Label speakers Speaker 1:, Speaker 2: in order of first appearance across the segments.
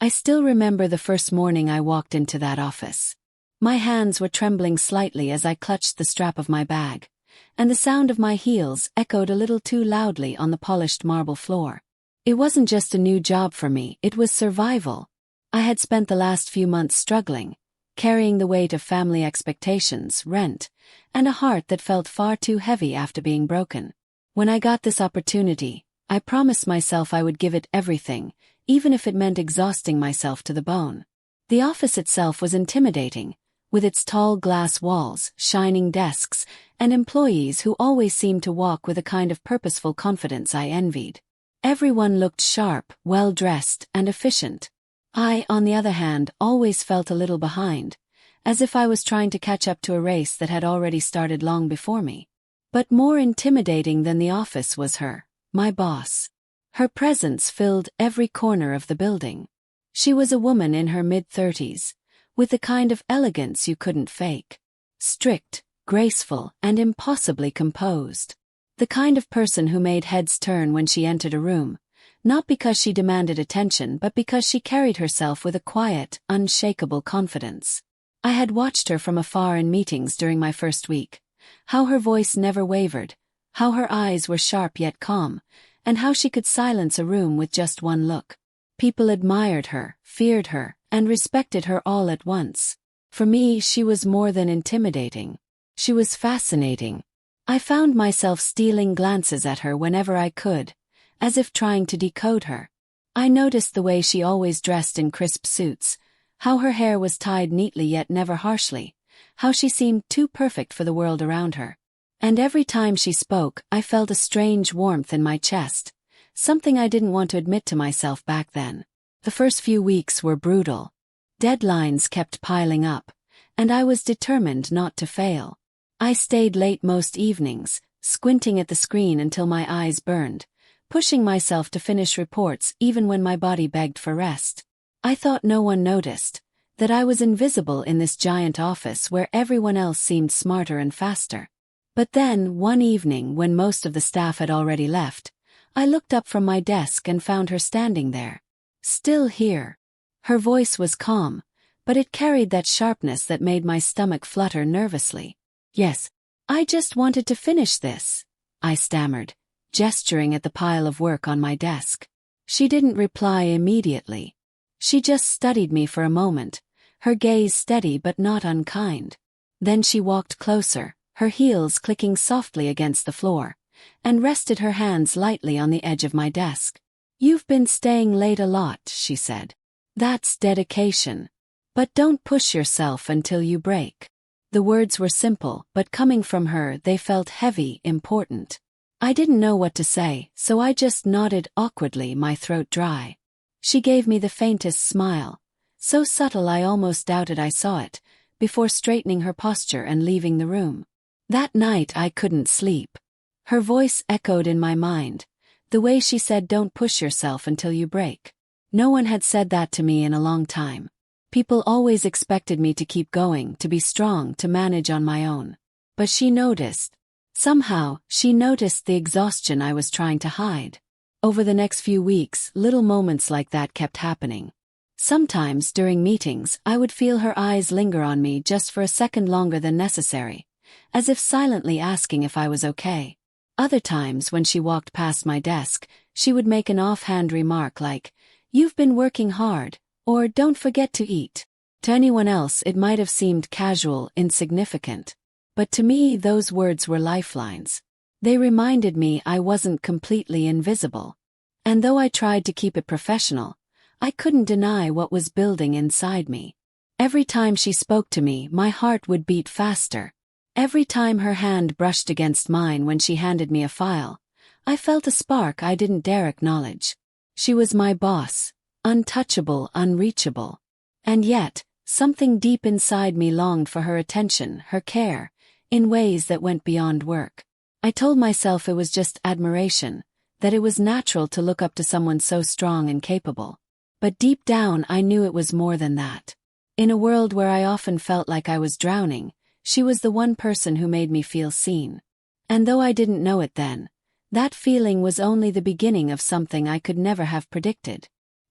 Speaker 1: I still remember the first morning I walked into that office. My hands were trembling slightly as I clutched the strap of my bag, and the sound of my heels echoed a little too loudly on the polished marble floor. It wasn't just a new job for me, it was survival. I had spent the last few months struggling, carrying the weight of family expectations, rent, and a heart that felt far too heavy after being broken. When I got this opportunity, I promised myself I would give it everything, even if it meant exhausting myself to the bone. The office itself was intimidating, with its tall glass walls, shining desks, and employees who always seemed to walk with a kind of purposeful confidence I envied. Everyone looked sharp, well-dressed, and efficient. I, on the other hand, always felt a little behind, as if I was trying to catch up to a race that had already started long before me. But more intimidating than the office was her, my boss. Her presence filled every corner of the building. She was a woman in her mid-30s, with the kind of elegance you couldn't fake. Strict, graceful, and impossibly composed. The kind of person who made heads turn when she entered a room, not because she demanded attention but because she carried herself with a quiet, unshakable confidence. I had watched her from afar in meetings during my first week, how her voice never wavered, how her eyes were sharp yet calm, and how she could silence a room with just one look. People admired her, feared her, and respected her all at once. For me, she was more than intimidating. She was fascinating. I found myself stealing glances at her whenever I could, as if trying to decode her. I noticed the way she always dressed in crisp suits, how her hair was tied neatly yet never harshly, how she seemed too perfect for the world around her. And every time she spoke, I felt a strange warmth in my chest, something I didn't want to admit to myself back then. The first few weeks were brutal. Deadlines kept piling up, and I was determined not to fail. I stayed late most evenings, squinting at the screen until my eyes burned, pushing myself to finish reports even when my body begged for rest. I thought no one noticed, that I was invisible in this giant office where everyone else seemed smarter and faster. But then, one evening when most of the staff had already left, I looked up from my desk and found her standing there. Still here. Her voice was calm, but it carried that sharpness that made my stomach flutter nervously. "Yes, I just wanted to finish this," I stammered, gesturing at the pile of work on my desk. She didn't reply immediately. She just studied me for a moment, her gaze steady but not unkind. Then she walked closer, her heels clicking softly against the floor, and rested her hands lightly on the edge of my desk. "You've been staying late a lot," she said. "That's dedication. But don't push yourself until you break." The words were simple, but coming from her, they felt heavy, important. I didn't know what to say, so I just nodded awkwardly, my throat dry. She gave me the faintest smile, so subtle I almost doubted I saw it, before straightening her posture and leaving the room. That night I couldn't sleep. Her voice echoed in my mind, the way she said don't push yourself until you break. No one had said that to me in a long time. People always expected me to keep going, to be strong, to manage on my own. But she noticed. Somehow, she noticed the exhaustion I was trying to hide. Over the next few weeks, little moments like that kept happening. Sometimes, during meetings, I would feel her eyes linger on me just for a second longer than necessary, as if silently asking if I was okay. Other times, when she walked past my desk, she would make an offhand remark like, "You've been working hard," or "Don't forget to eat." To anyone else it might have seemed casual, insignificant. But to me those words were lifelines. They reminded me I wasn't completely invisible. And though I tried to keep it professional, I couldn't deny what was building inside me. Every time she spoke to me, my heart would beat faster. Every time her hand brushed against mine when she handed me a file, I felt a spark I didn't dare acknowledge. She was my boss. Untouchable, unreachable. And yet, something deep inside me longed for her attention, her care, in ways that went beyond work. I told myself it was just admiration, that it was natural to look up to someone so strong and capable. But deep down I knew it was more than that. In a world where I often felt like I was drowning, she was the one person who made me feel seen. And though I didn't know it then, that feeling was only the beginning of something I could never have predicted.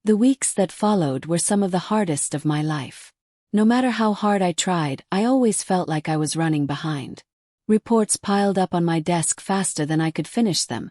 Speaker 1: The weeks that followed were some of the hardest of my life. No matter how hard I tried, I always felt like I was running behind. Reports piled up on my desk faster than I could finish them,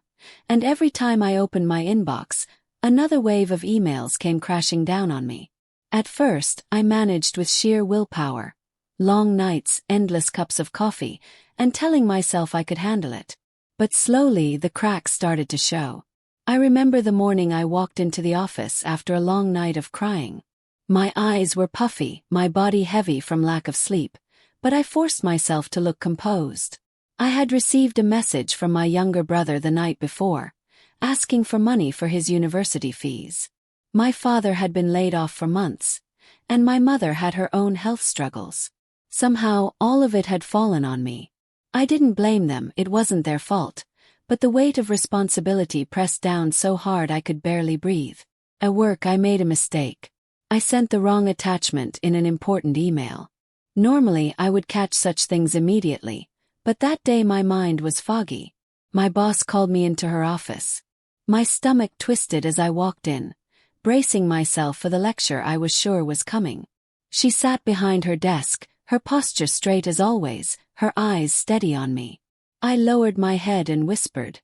Speaker 1: and every time I opened my inbox, another wave of emails came crashing down on me. At first, I managed with sheer willpower. Long nights, endless cups of coffee, and telling myself I could handle it. But slowly the cracks started to show. I remember the morning I walked into the office after a long night of crying. My eyes were puffy, my body heavy from lack of sleep, but I forced myself to look composed. I had received a message from my younger brother the night before, asking for money for his university fees. My father had been laid off for months, and my mother had her own health struggles. Somehow, all of it had fallen on me. I didn't blame them, it wasn't their fault, but the weight of responsibility pressed down so hard I could barely breathe. At work, I made a mistake. I sent the wrong attachment in an important email. Normally, I would catch such things immediately, but that day my mind was foggy. My boss called me into her office. My stomach twisted as I walked in, bracing myself for the lecture I was sure was coming. She sat behind her desk, her posture straight as always, her eyes steady on me. I lowered my head and whispered,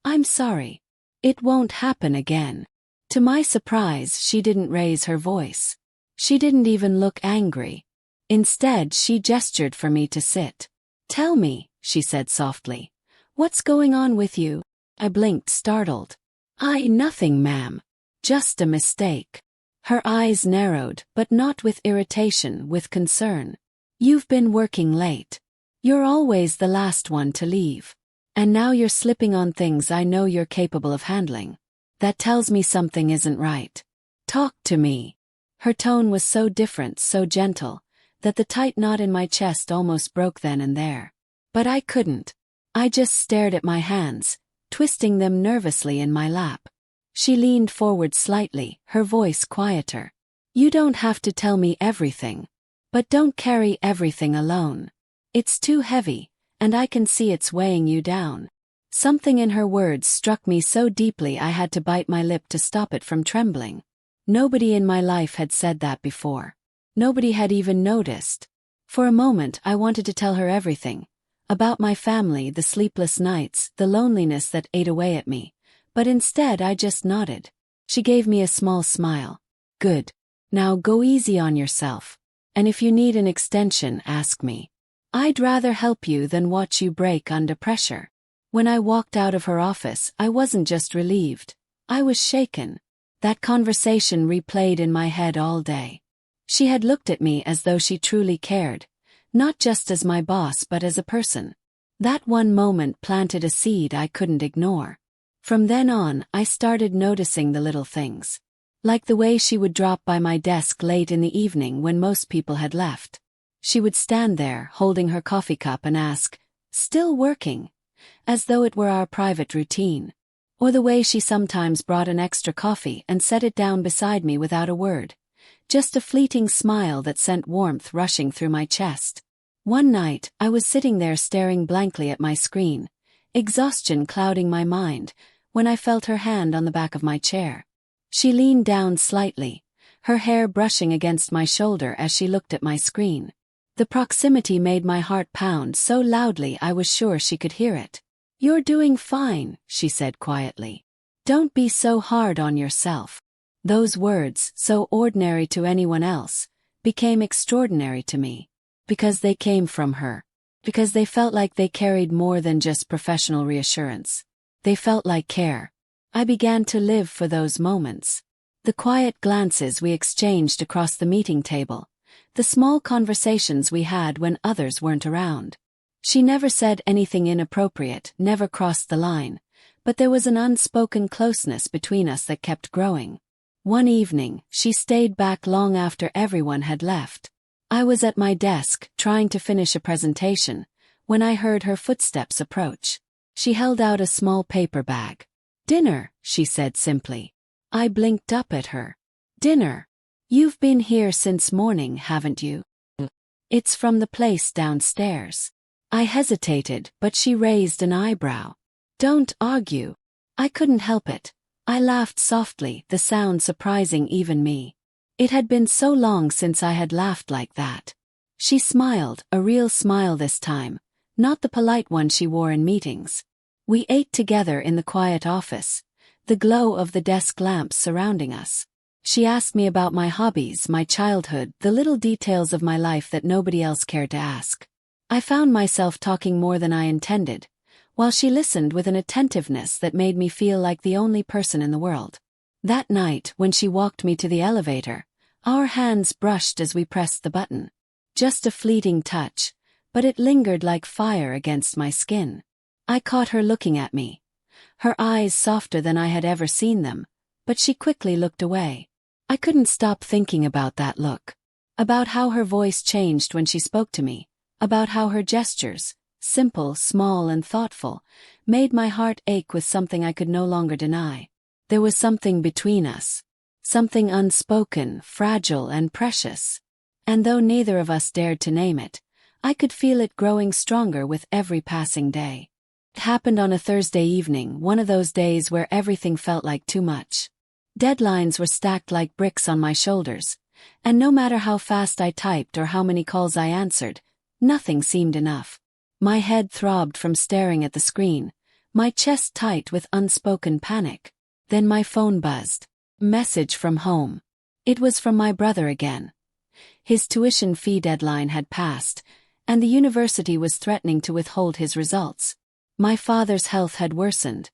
Speaker 1: "I'm sorry. It won't happen again." To my surprise, she didn't raise her voice. She didn't even look angry. Instead, she gestured for me to sit. "Tell me," she said softly. "What's going on with you?" I blinked, startled. Nothing, ma'am. Just a mistake." Her eyes narrowed, but not with irritation, with concern. "You've been working late. You're always the last one to leave. And now you're slipping on things I know you're capable of handling. That tells me something isn't right. Talk to me." Her tone was so different, so gentle, that the tight knot in my chest almost broke then and there. But I couldn't. I just stared at my hands, twisting them nervously in my lap. She leaned forward slightly, her voice quieter. "You don't have to tell me everything. But don't carry everything alone. It's too heavy, and I can see it's weighing you down." Something in her words struck me so deeply I had to bite my lip to stop it from trembling. Nobody in my life had said that before. Nobody had even noticed. For a moment I wanted to tell her everything. About my family, the sleepless nights, the loneliness that ate away at me. But instead I just nodded. She gave me a small smile. "Good. Now go easy on yourself. And if you need an extension, ask me. I'd rather help you than watch you break under pressure." When I walked out of her office, I wasn't just relieved. I was shaken. That conversation replayed in my head all day. She had looked at me as though she truly cared, not just as my boss but as a person. That one moment planted a seed I couldn't ignore. From then on, I started noticing the little things. Like the way she would drop by my desk late in the evening when most people had left. She would stand there, holding her coffee cup and ask, "Still working?" As though it were our private routine. Or the way she sometimes brought an extra coffee and set it down beside me without a word. Just a fleeting smile that sent warmth rushing through my chest. One night, I was sitting there staring blankly at my screen, exhaustion clouding my mind, when I felt her hand on the back of my chair. She leaned down slightly, her hair brushing against my shoulder as she looked at my screen. The proximity made my heart pound so loudly I was sure she could hear it. "You're doing fine," she said quietly. "Don't be so hard on yourself." Those words, so ordinary to anyone else, became extraordinary to me. Because they came from her. Because they felt like they carried more than just professional reassurance. They felt like care. I began to live for those moments. The quiet glances we exchanged across the meeting table. The small conversations we had when others weren't around. She never said anything inappropriate, never crossed the line, but there was an unspoken closeness between us that kept growing. One evening, she stayed back long after everyone had left. I was at my desk, trying to finish a presentation, when I heard her footsteps approach. She held out a small paper bag. "Dinner," she said simply. I blinked up at her. "Dinner? You've been here since morning, haven't you?" "It's from the place downstairs." I hesitated, but she raised an eyebrow. "Don't argue." I couldn't help it. I laughed softly, the sound surprising even me. It had been so long since I had laughed like that. She smiled, a real smile this time, not the polite one she wore in meetings. We ate together in the quiet office, the glow of the desk lamps surrounding us. She asked me about my hobbies, my childhood, the little details of my life that nobody else cared to ask. I found myself talking more than I intended, while she listened with an attentiveness that made me feel like the only person in the world. That night, when she walked me to the elevator, our hands brushed as we pressed the button. Just a fleeting touch, but it lingered like fire against my skin. I caught her looking at me, her eyes softer than I had ever seen them, but she quickly looked away. I couldn't stop thinking about that look, about how her voice changed when she spoke to me, about how her gestures, simple, small and thoughtful, made my heart ache with something I could no longer deny. There was something between us, something unspoken, fragile and precious. And though neither of us dared to name it, I could feel it growing stronger with every passing day. It happened on a Thursday evening, one of those days where everything felt like too much. Deadlines were stacked like bricks on my shoulders, and no matter how fast I typed or how many calls I answered, nothing seemed enough. My head throbbed from staring at the screen, my chest tight with unspoken panic. Then my phone buzzed. Message from home. It was from my brother again. His tuition fee deadline had passed, and the university was threatening to withhold his results. My father's health had worsened,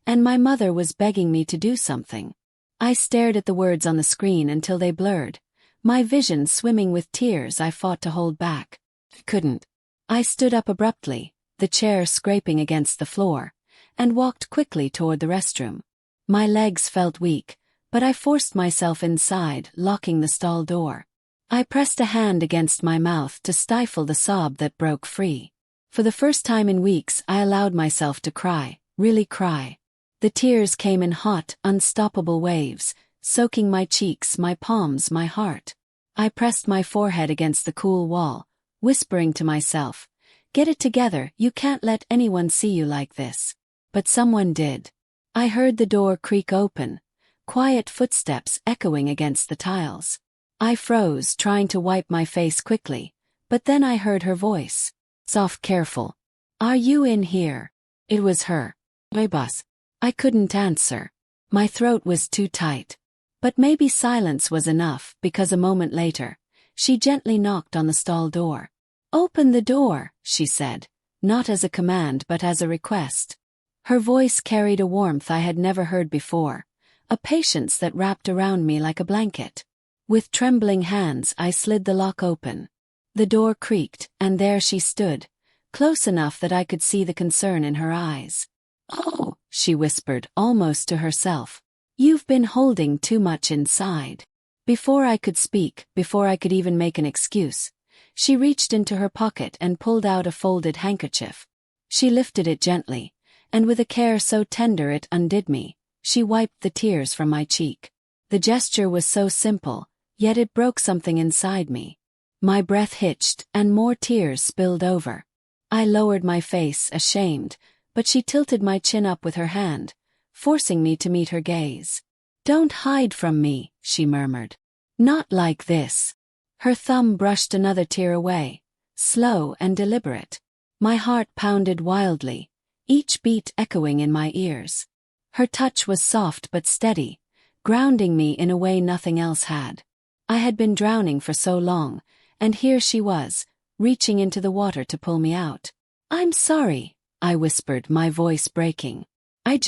Speaker 1: and my mother was begging me to do something. I stared at the words on the screen until they blurred, my vision swimming with tears I fought to hold back. Couldn't. I stood up abruptly, the chair scraping against the floor, and walked quickly toward the restroom. My legs felt weak, but I forced myself inside, locking the stall door. I pressed a hand against my mouth to stifle the sob that broke free. For the first time in weeks, I allowed myself to cry, really cry. The tears came in hot, unstoppable waves, soaking my cheeks, my palms, my heart. I pressed my forehead against the cool wall, whispering to myself, "Get it together, you can't let anyone see you like this." But someone did. I heard the door creak open, quiet footsteps echoing against the tiles. I froze, trying to wipe my face quickly, but then I heard her voice. Soft, careful. "Are you in here?" It was her. "My boss." I couldn't answer. My throat was too tight. But maybe silence was enough, because a moment later, she gently knocked on the stall door. "Open the door," she said, not as a command but as a request. Her voice carried a warmth I had never heard before, a patience that wrapped around me like a blanket. With trembling hands I slid the lock open. The door creaked, and there she stood, close enough that I could see the concern in her eyes. "Oh," she whispered, almost to herself. "You've been holding too much inside." Before I could speak, before I could even make an excuse, she reached into her pocket and pulled out a folded handkerchief. She lifted it gently, and with a care so tender it undid me, she wiped the tears from my cheek. The gesture was so simple, yet it broke something inside me. My breath hitched, and more tears spilled over. I lowered my face, ashamed, but she tilted my chin up with her hand, forcing me to meet her gaze. "Don't hide from me," she murmured. "Not like this." Her thumb brushed another tear away, slow and deliberate. My heart pounded wildly, each beat echoing in my ears. Her touch was soft but steady, grounding me in a way nothing else had. I had been drowning for so long, and here she was, reaching into the water to pull me out. "I'm sorry," I whispered, my voice breaking. I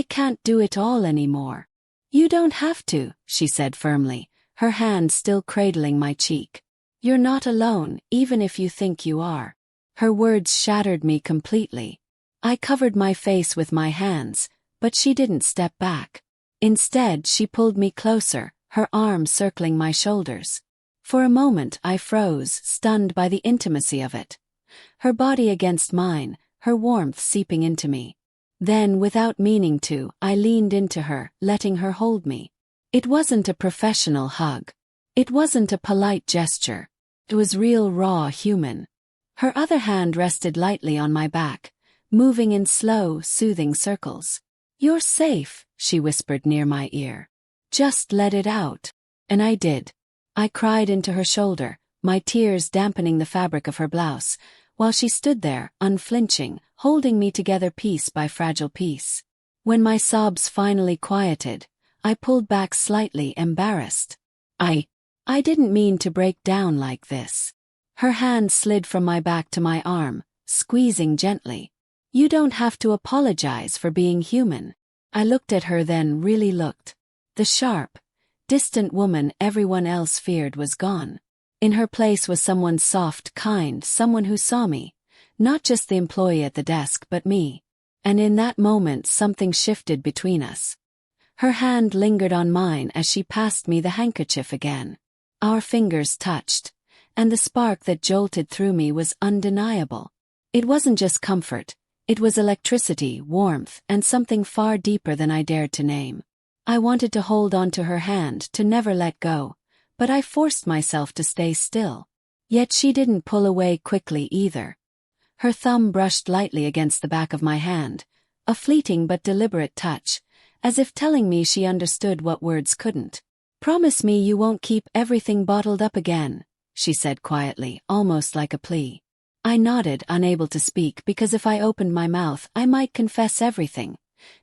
Speaker 1: can't do it all anymore." "You don't have to," she said firmly, her hand still cradling my cheek. "You're not alone, even if you think you are." Her words shattered me completely. I covered my face with my hands, but she didn't step back. Instead, she pulled me closer, her arms circling my shoulders. For a moment I froze, stunned by the intimacy of it. Her body against mine, her warmth seeping into me. Then, without meaning to, I leaned into her, letting her hold me. It wasn't a professional hug. It wasn't a polite gesture. It was real, raw, human. Her other hand rested lightly on my back, moving in slow, soothing circles. "You're safe," she whispered near my ear. Just let it out. And I did. I cried into her shoulder, my tears dampening the fabric of her blouse, while she stood there, unflinching, holding me together piece by fragile piece. When my sobs finally quieted, I pulled back slightly embarrassed. I didn't mean to break down like this. Her hand slid from my back to my arm, squeezing gently. You don't have to apologize for being human. I looked at her then really looked. The sharp, distant woman everyone else feared was gone. In her place was someone soft, kind, someone who saw me. Not just the employee at the desk but me. And in that moment something shifted between us. Her hand lingered on mine as she passed me the handkerchief again. Our fingers touched, and the spark that jolted through me was undeniable. It wasn't just comfort, it was electricity, warmth, and something far deeper than I dared to name. I wanted to hold on to her hand, to never let go, but I forced myself to stay still. Yet she didn't pull away quickly either. Her thumb brushed lightly against the back of my hand, a fleeting but deliberate touch, as if telling me she understood what words couldn't. Promise me you won't keep everything bottled up again, she said quietly, almost like a plea. I nodded, unable to speak because if I opened my mouth I might confess everything.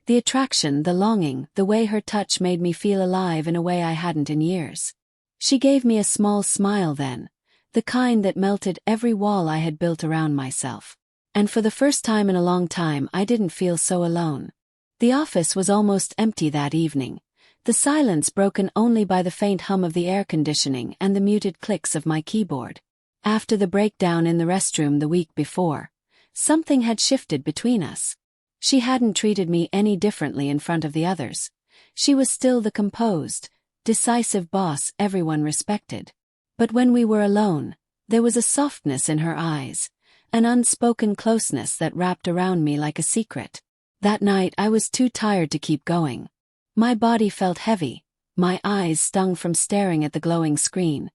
Speaker 1: The attraction, the longing, the way her touch made me feel alive in a way I hadn't in years. She gave me a small smile then, the kind that melted every wall I had built around myself. And for the first time in a long time I didn't feel so alone. The office was almost empty that evening, the silence broken only by the faint hum of the air conditioning and the muted clicks of my keyboard. After the breakdown in the restroom the week before, something had shifted between us. She hadn't treated me any differently in front of the others. She was still the composed, decisive boss everyone respected. But when we were alone, there was a softness in her eyes, an unspoken closeness that wrapped around me like a secret. That night I was too tired to keep going. My body felt heavy, my eyes stung from staring at the glowing screen,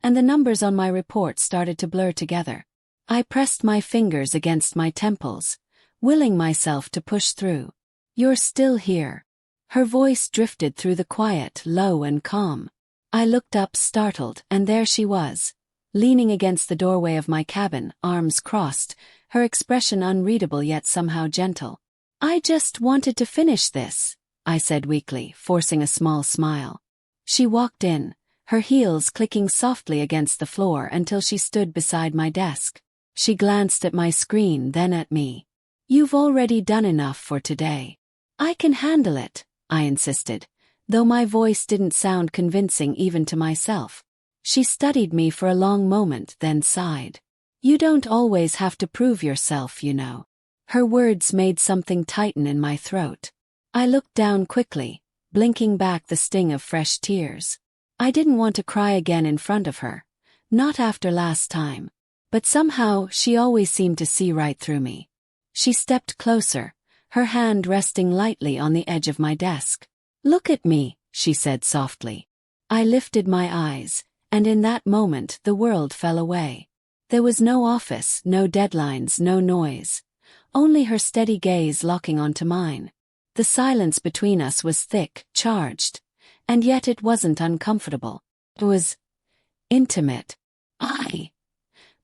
Speaker 1: and the numbers on my report started to blur together. I pressed my fingers against my temples, willing myself to push through. You're still here. Her voice drifted through the quiet, low and calm. I looked up startled, and there she was, leaning against the doorway of my cabin, arms crossed, her expression unreadable yet somehow gentle. I just wanted to finish this, I said weakly, forcing a small smile. She walked in, her heels clicking softly against the floor until she stood beside my desk. She glanced at my screen, then at me. You've already done enough for today. I can handle it, I insisted, though my voice didn't sound convincing even to myself. She studied me for a long moment, then sighed. You don't always have to prove yourself, you know. Her words made something tighten in my throat. I looked down quickly, blinking back the sting of fresh tears. I didn't want to cry again in front of her, not after last time. But somehow she always seemed to see right through me. She stepped closer, her hand resting lightly on the edge of my desk. Look at me, she said softly. I lifted my eyes, and in that moment the world fell away. There was no office, no deadlines, no noise. Only her steady gaze locking onto mine. The silence between us was thick, charged, and yet it wasn't uncomfortable. It was intimate.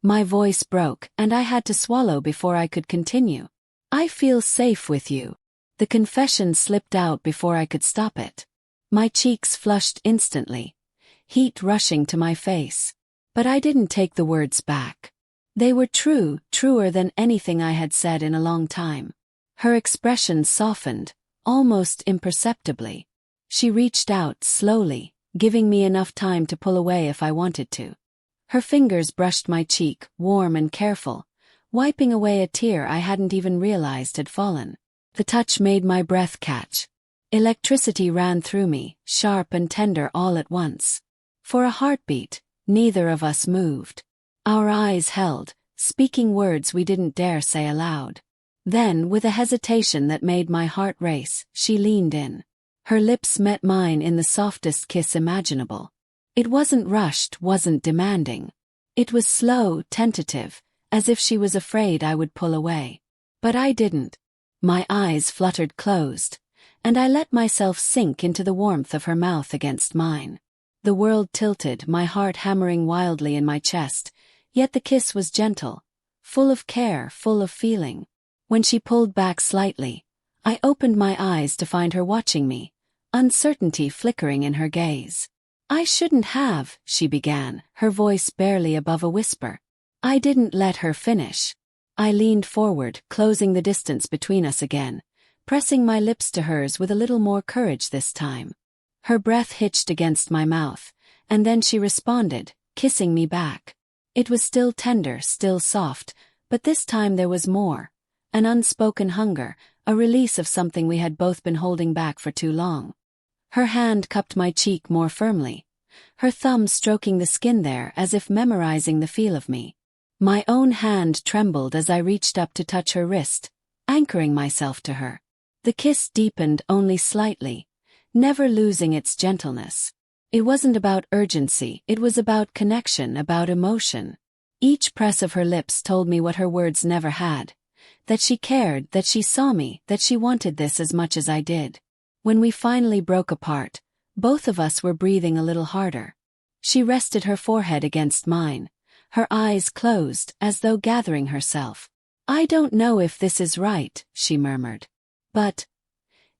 Speaker 1: My voice broke, and I had to swallow before I could continue. I feel safe with you. The confession slipped out before I could stop it. My cheeks flushed instantly, heat rushing to my face. But I didn't take the words back. They were true, truer than anything I had said in a long time. Her expression softened, almost imperceptibly. She reached out slowly, giving me enough time to pull away if I wanted to. Her fingers brushed my cheek, warm and careful, wiping away a tear I hadn't even realized had fallen. The touch made my breath catch. Electricity ran through me, sharp and tender all at once. For a heartbeat, neither of us moved. Our eyes held, speaking words we didn't dare say aloud. Then, with a hesitation that made my heart race, she leaned in. Her lips met mine in the softest kiss imaginable. It wasn't rushed, wasn't demanding. It was slow, tentative, as if she was afraid I would pull away. But I didn't. My eyes fluttered closed, and I let myself sink into the warmth of her mouth against mine. The world tilted, my heart hammering wildly in my chest, yet the kiss was gentle, full of care, full of feeling. When she pulled back slightly, I opened my eyes to find her watching me, uncertainty flickering in her gaze. "I shouldn't have," she began, her voice barely above a whisper. I didn't let her finish. I leaned forward, closing the distance between us again, pressing my lips to hers with a little more courage this time. Her breath hitched against my mouth, and then she responded, kissing me back. It was still tender, still soft, but this time there was more. An unspoken hunger, a release of something we had both been holding back for too long. Her hand cupped my cheek more firmly, her thumb stroking the skin there as if memorizing the feel of me. My own hand trembled as I reached up to touch her wrist, anchoring myself to her. The kiss deepened only slightly, never losing its gentleness. It wasn't about urgency, it was about connection, about emotion. Each press of her lips told me what her words never had, that she cared, that she saw me, that she wanted this as much as I did. When we finally broke apart, both of us were breathing a little harder. She rested her forehead against mine, her eyes closed as though gathering herself. "I don't know if this is right," she murmured. "But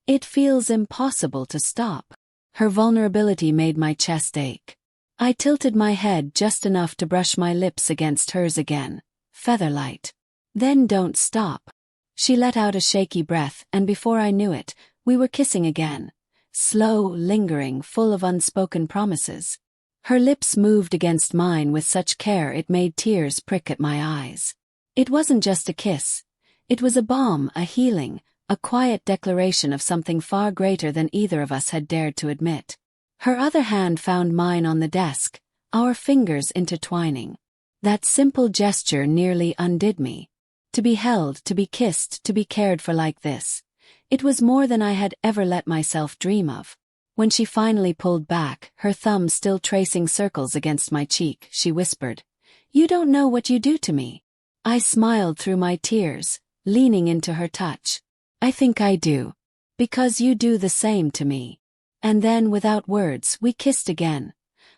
Speaker 1: it feels impossible to stop." Her vulnerability made my chest ache. I tilted my head just enough to brush my lips against hers again, featherlight. "Then don't stop." She let out a shaky breath, and before I knew it, we were kissing again, slow, lingering, full of unspoken promises. Her lips moved against mine with such care it made tears prick at my eyes. It wasn't just a kiss. It was a balm, a healing, a quiet declaration of something far greater than either of us had dared to admit. Her other hand found mine on the desk, our fingers intertwining. That simple gesture nearly undid me. To be held, to be kissed, to be cared for like this. It was more than I had ever let myself dream of. When she finally pulled back, her thumb still tracing circles against my cheek, she whispered, "You don't know what you do to me." I smiled through my tears, leaning into her touch. "I think I do. Because you do the same to me." And then, without words, we kissed again.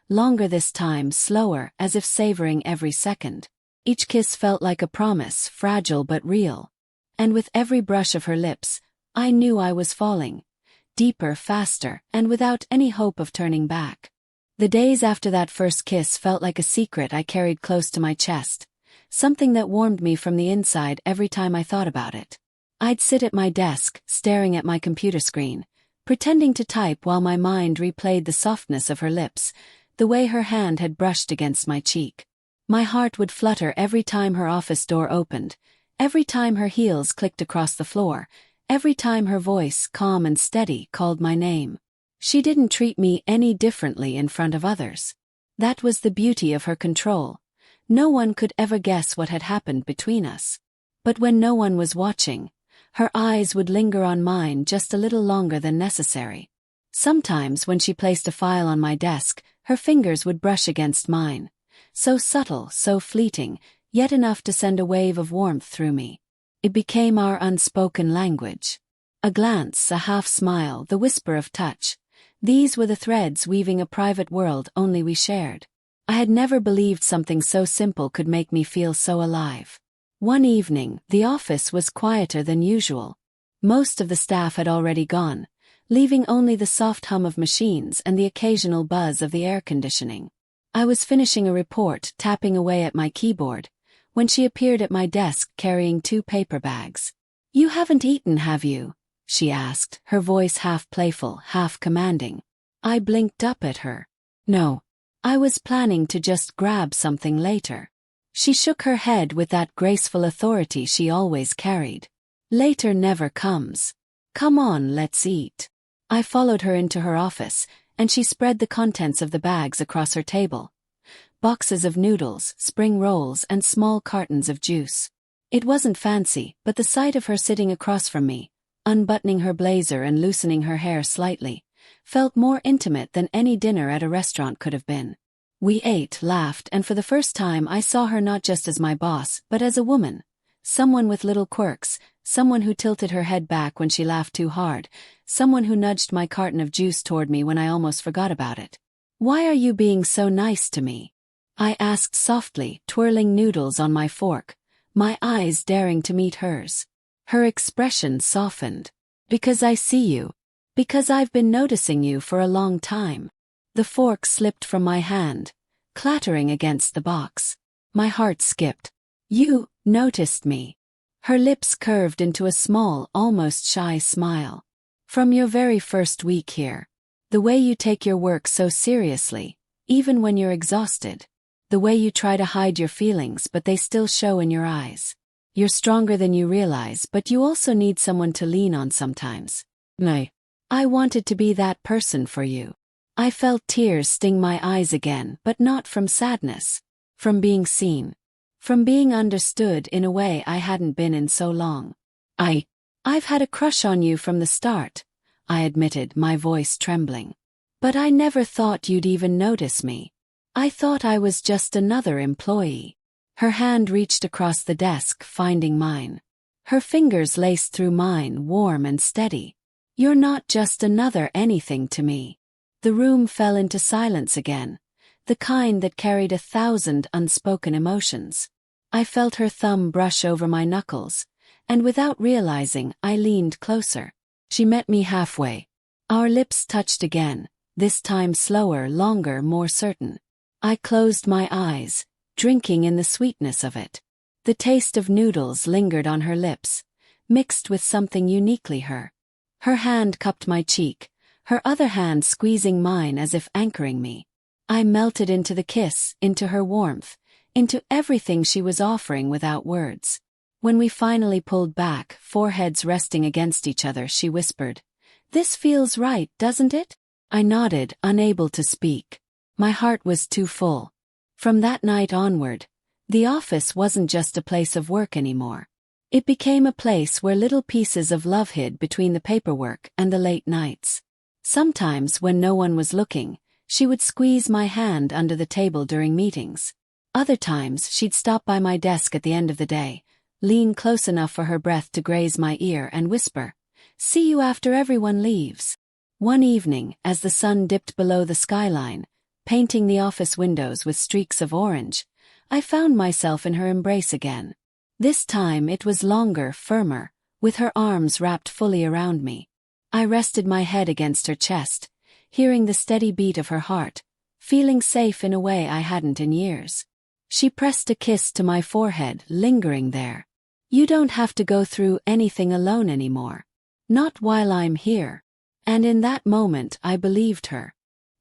Speaker 1: Longer this time, slower, as if savoring every second. Each kiss felt like a promise, fragile but real. And with every brush of her lips, I knew I was falling. Deeper, faster, and without any hope of turning back. The days after that first kiss felt like a secret I carried close to my chest, something that warmed me from the inside every time I thought about it. I'd sit at my desk, staring at my computer screen, pretending to type while my mind replayed the softness of her lips, the way her hand had brushed against my cheek. My heart would flutter every time her office door opened, every time her heels clicked across the floor, every time her voice, calm and steady, called my name. She didn't treat me any differently in front of others. That was the beauty of her control. No one could ever guess what had happened between us. But when no one was watching, her eyes would linger on mine just a little longer than necessary. Sometimes when she placed a file on my desk, her fingers would brush against mine. So subtle, so fleeting, yet enough to send a wave of warmth through me. It became our unspoken language. A glance, a half smile, the whisper of touch. These were the threads weaving a private world only we shared. I had never believed something so simple could make me feel so alive. One evening, the office was quieter than usual. Most of the staff had already gone, leaving only the soft hum of machines and the occasional buzz of the air conditioning. I was finishing a report, tapping away at my keyboard, when she appeared at my desk carrying 2 paper bags. "You haven't eaten, have you?" she asked, her voice half playful, half commanding. I blinked up at her. "No. I was planning to just grab something later." She shook her head with that graceful authority she always carried. "Later never comes. Come on, let's eat." I followed her into her office, and she spread the contents of the bags across her table. Boxes of noodles, spring rolls, and small cartons of juice. It wasn't fancy, but the sight of her sitting across from me, unbuttoning her blazer and loosening her hair slightly, felt more intimate than any dinner at a restaurant could have been. We ate, laughed, and for the first time I saw her not just as my boss, but as a woman. Someone with little quirks, someone who tilted her head back when she laughed too hard, someone who nudged my carton of juice toward me when I almost forgot about it. "Why are you being so nice to me?" I asked softly, twirling noodles on my fork, my eyes daring to meet hers. Her expression softened. "Because I see you. Because I've been noticing you for a long time." The fork slipped from my hand, clattering against the box. My heart skipped. "You noticed me." Her lips curved into a small, almost shy smile. "From your very first week here. The way you take your work so seriously, even when you're exhausted. The way you try to hide your feelings but they still show in your eyes. You're stronger than you realize, but you also need someone to lean on sometimes." No. I wanted to be that person for you. I felt tears sting my eyes again, but not from sadness. From being seen. From being understood in a way I hadn't been in so long. I've had a crush on you from the start," I admitted, my voice trembling. "But I never thought you'd even notice me. I thought I was just another employee." Her hand reached across the desk, finding mine. Her fingers laced through mine, warm and steady. "You're not just another anything to me." The room fell into silence again, the kind that carried 1,000 unspoken emotions. I felt her thumb brush over my knuckles, and without realizing, I leaned closer. She met me halfway. Our lips touched again, this time slower, longer, more certain. I closed my eyes, drinking in the sweetness of it. The taste of noodles lingered on her lips, mixed with something uniquely her. Her hand cupped my cheek, her other hand squeezing mine as if anchoring me. I melted into the kiss, into her warmth, into everything she was offering without words. When we finally pulled back, foreheads resting against each other, she whispered, "This feels right, doesn't it?" I nodded, unable to speak. My heart was too full. From that night onward, the office wasn't just a place of work anymore. It became a place where little pieces of love hid between the paperwork and the late nights. Sometimes, when no one was looking, she would squeeze my hand under the table during meetings. Other times, she'd stop by my desk at the end of the day, lean close enough for her breath to graze my ear and whisper, "See you after everyone leaves." One evening, as the sun dipped below the skyline, painting the office windows with streaks of orange, I found myself in her embrace again. This time it was longer, firmer, with her arms wrapped fully around me. I rested my head against her chest, hearing the steady beat of her heart, feeling safe in a way I hadn't in years. She pressed a kiss to my forehead, lingering there. "You don't have to go through anything alone anymore. Not while I'm here." And in that moment I believed her.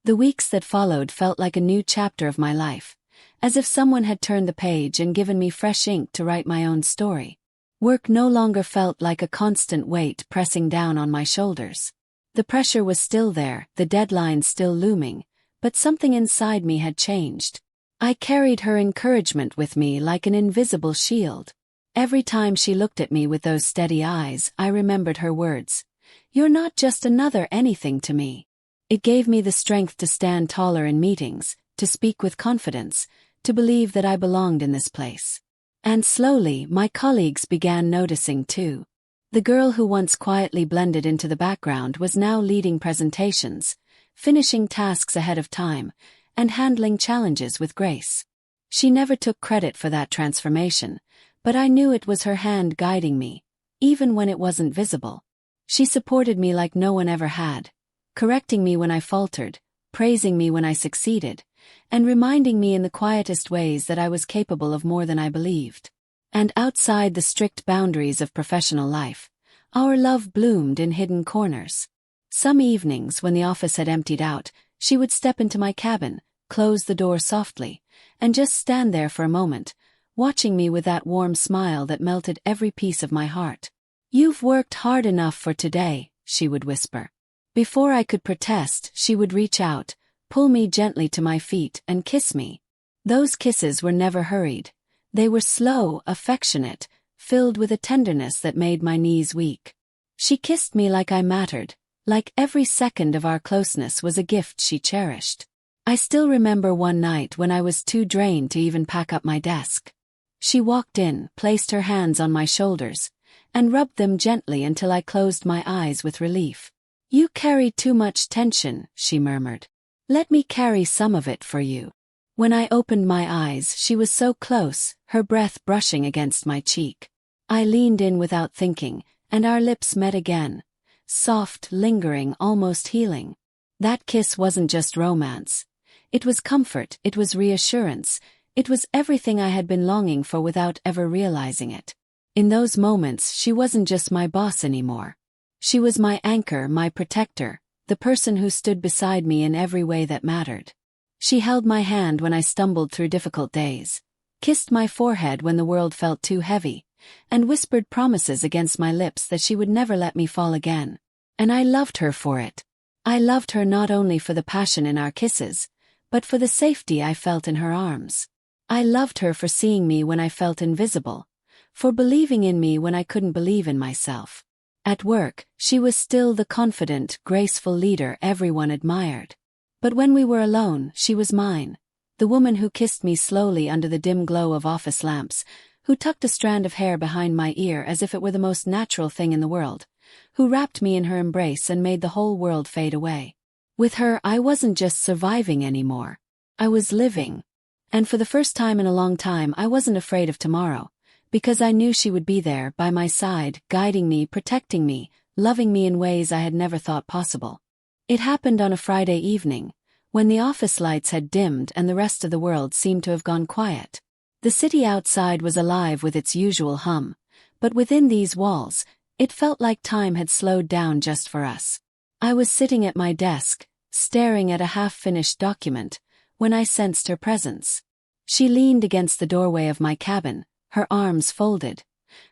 Speaker 1: The weeks that followed felt like a new chapter of my life, as if someone had turned the page and given me fresh ink to write my own story. Work no longer felt like a constant weight pressing down on my shoulders. The pressure was still there, the deadline still looming, but something inside me had changed. I carried her encouragement with me like an invisible shield. Every time she looked at me with those steady eyes, I remembered her words. "You're not just another anything to me." It gave me the strength to stand taller in meetings, to speak with confidence, to believe that I belonged in this place. And slowly, my colleagues began noticing too. The girl who once quietly blended into the background was now leading presentations, finishing tasks ahead of time, and handling challenges with grace. She never took credit for that transformation, but I knew it was her hand guiding me, even when it wasn't visible. She supported me like no one ever had, correcting me when I faltered, praising me when I succeeded, and reminding me in the quietest ways that I was capable of more than I believed. And outside the strict boundaries of professional life, our love bloomed in hidden corners. Some evenings, when the office had emptied out, she would step into my cabin, close the door softly, and just stand there for a moment, watching me with that warm smile that melted every piece of my heart. "You've worked hard enough for today," she would whisper. Before I could protest, she would reach out, pull me gently to my feet, and kiss me. Those kisses were never hurried. They were slow, affectionate, filled with a tenderness that made my knees weak. She kissed me like I mattered, like every second of our closeness was a gift she cherished. I still remember one night when I was too drained to even pack up my desk. She walked in, placed her hands on my shoulders, and rubbed them gently until I closed my eyes with relief. "You carry too much tension," she murmured. "Let me carry some of it for you." When I opened my eyes, she was so close, her breath brushing against my cheek. I leaned in without thinking, and our lips met again. Soft, lingering, almost healing. That kiss wasn't just romance. It was comfort, it was reassurance, it was everything I had been longing for without ever realizing it. In those moments, she wasn't just my boss anymore. She was my anchor, my protector, the person who stood beside me in every way that mattered. She held my hand when I stumbled through difficult days, kissed my forehead when the world felt too heavy, and whispered promises against my lips that she would never let me fall again. And I loved her for it. I loved her not only for the passion in our kisses, but for the safety I felt in her arms. I loved her for seeing me when I felt invisible, for believing in me when I couldn't believe in myself. At work, she was still the confident, graceful leader everyone admired. But when we were alone, she was mine. The woman who kissed me slowly under the dim glow of office lamps, who tucked a strand of hair behind my ear as if it were the most natural thing in the world, who wrapped me in her embrace and made the whole world fade away. With her, I wasn't just surviving anymore. I was living. And for the first time in a long time, I wasn't afraid of tomorrow, because I knew she would be there, by my side, guiding me, protecting me, loving me in ways I had never thought possible. It happened on a Friday evening, when the office lights had dimmed and the rest of the world seemed to have gone quiet. The city outside was alive with its usual hum, but within these walls, it felt like time had slowed down just for us. I was sitting at my desk, staring at a half-finished document, when I sensed her presence. She leaned against the doorway of my cabin, her arms folded,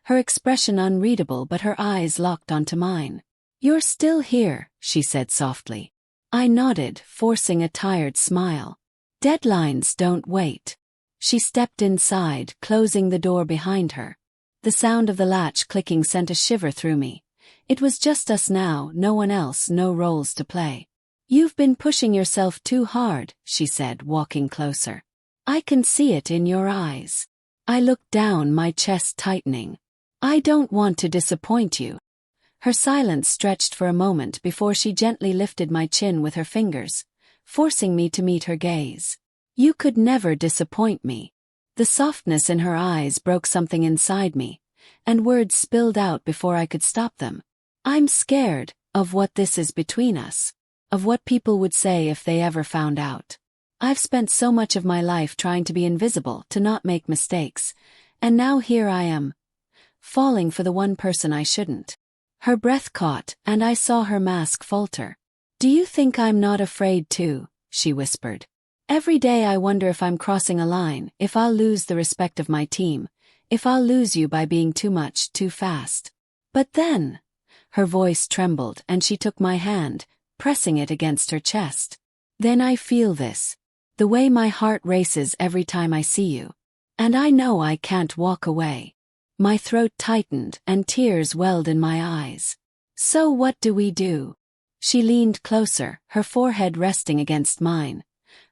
Speaker 1: her expression unreadable but her eyes locked onto mine. "You're still here," she said softly. I nodded, forcing a tired smile. "Deadlines don't wait." She stepped inside, closing the door behind her. The sound of the latch clicking sent a shiver through me. It was just us now, no one else, no roles to play. "You've been pushing yourself too hard," she said, walking closer. "I can see it in your eyes." I looked down, my chest tightening. "I don't want to disappoint you." Her silence stretched for a moment before she gently lifted my chin with her fingers, forcing me to meet her gaze. "You could never disappoint me." The softness in her eyes broke something inside me, and words spilled out before I could stop them. "I'm scared of what this is between us, of what people would say if they ever found out. I've spent so much of my life trying to be invisible, to not make mistakes, and now here I am, falling for the one person I shouldn't." Her breath caught, and I saw her mask falter. "Do you think I'm not afraid too?" she whispered. "Every day I wonder if I'm crossing a line, if I'll lose the respect of my team, if I'll lose you by being too much, too fast. But then..." Her voice trembled and she took my hand, pressing it against her chest. "Then I feel this. The way my heart races every time I see you. And I know I can't walk away." My throat tightened and tears welled in my eyes. "So what do we do?" She leaned closer, her forehead resting against mine,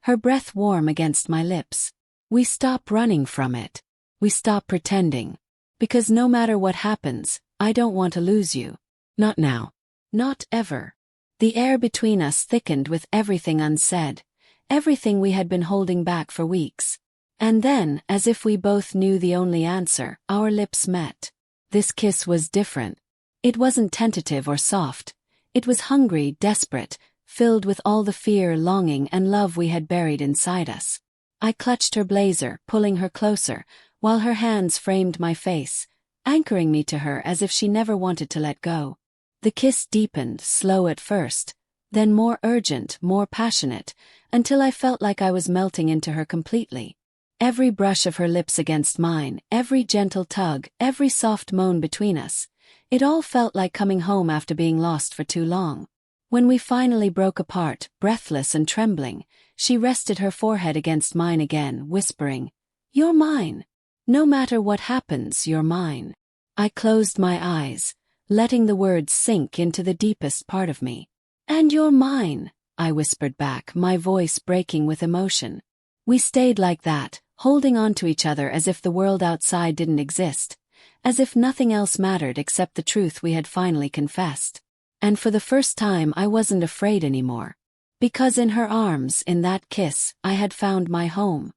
Speaker 1: her breath warm against my lips. "We stop running from it. We stop pretending. Because no matter what happens, I don't want to lose you. Not now. Not ever." The air between us thickened with everything unsaid, everything we had been holding back for weeks. And then, as if we both knew the only answer, our lips met. This kiss was different. It wasn't tentative or soft. It was hungry, desperate, filled with all the fear, longing, and love we had buried inside us. I clutched her blazer, pulling her closer, while her hands framed my face, anchoring me to her as if she never wanted to let go. The kiss deepened, slow at first, then more urgent, more passionate, until I felt like I was melting into her completely. Every brush of her lips against mine, every gentle tug, every soft moan between us, it all felt like coming home after being lost for too long. When we finally broke apart, breathless and trembling, she rested her forehead against mine again, whispering, "You're mine. No matter what happens, you're mine." I closed my eyes, letting the words sink into the deepest part of me. "And you're mine," I whispered back, my voice breaking with emotion. We stayed like that, holding on to each other as if the world outside didn't exist, as if nothing else mattered except the truth we had finally confessed. And for the first time I wasn't afraid anymore. Because in her arms, in that kiss, I had found my home.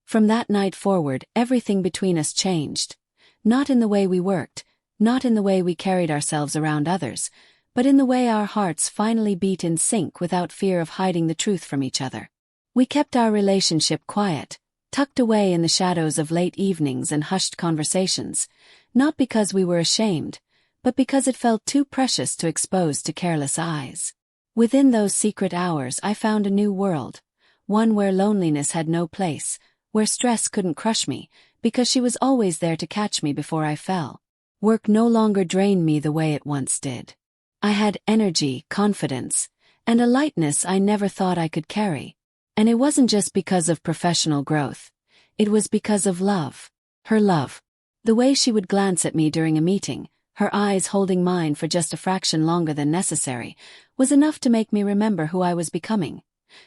Speaker 1: From that night forward, everything between us changed. Not in the way we worked, not in the way we carried ourselves around others, but in the way our hearts finally beat in sync without fear of hiding the truth from each other. We kept our relationship quiet, tucked away in the shadows of late evenings and hushed conversations, not because we were ashamed, but because it felt too precious to expose to careless eyes. Within those secret hours I found a new world, one where loneliness had no place, where stress couldn't crush me, because she was always there to catch me before I fell. Work no longer drained me the way it once did. I had energy, confidence, and a lightness I never thought I could carry. And it wasn't just because of professional growth. It was because of love. Her love. The way she would glance at me during a meeting, her eyes holding mine for just a fraction longer than necessary, was enough to make me remember who I was becoming.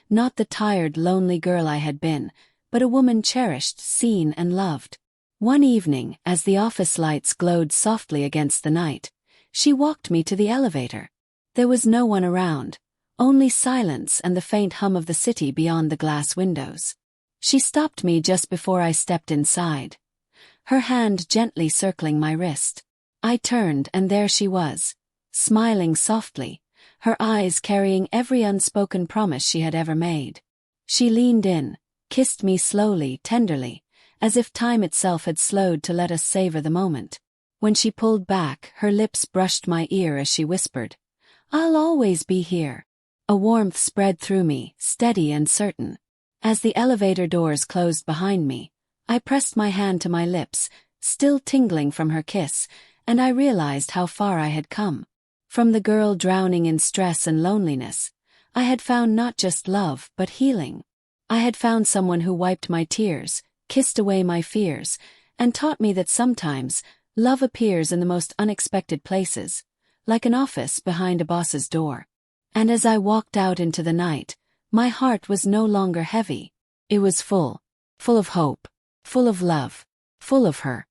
Speaker 1: Not the tired, lonely girl I had been, but a woman cherished, seen, and loved. One evening, as the office lights glowed softly against the night, she walked me to the elevator. There was no one around. Only silence and the faint hum of the city beyond the glass windows. She stopped me just before I stepped inside, her hand gently circling my wrist. I turned and there she was, smiling softly, her eyes carrying every unspoken promise she had ever made. She leaned in, kissed me slowly, tenderly, as if time itself had slowed to let us savor the moment. When she pulled back, her lips brushed my ear as she whispered, "I'll always be here." A warmth spread through me, steady and certain. As the elevator doors closed behind me, I pressed my hand to my lips, still tingling from her kiss, and I realized how far I had come. From the girl drowning in stress and loneliness, I had found not just love, but healing. I had found someone who wiped my tears, kissed away my fears, and taught me that sometimes, love appears in the most unexpected places, like an office behind a boss's door. And as I walked out into the night, my heart was no longer heavy. It was full. Full of hope. Full of love. Full of her.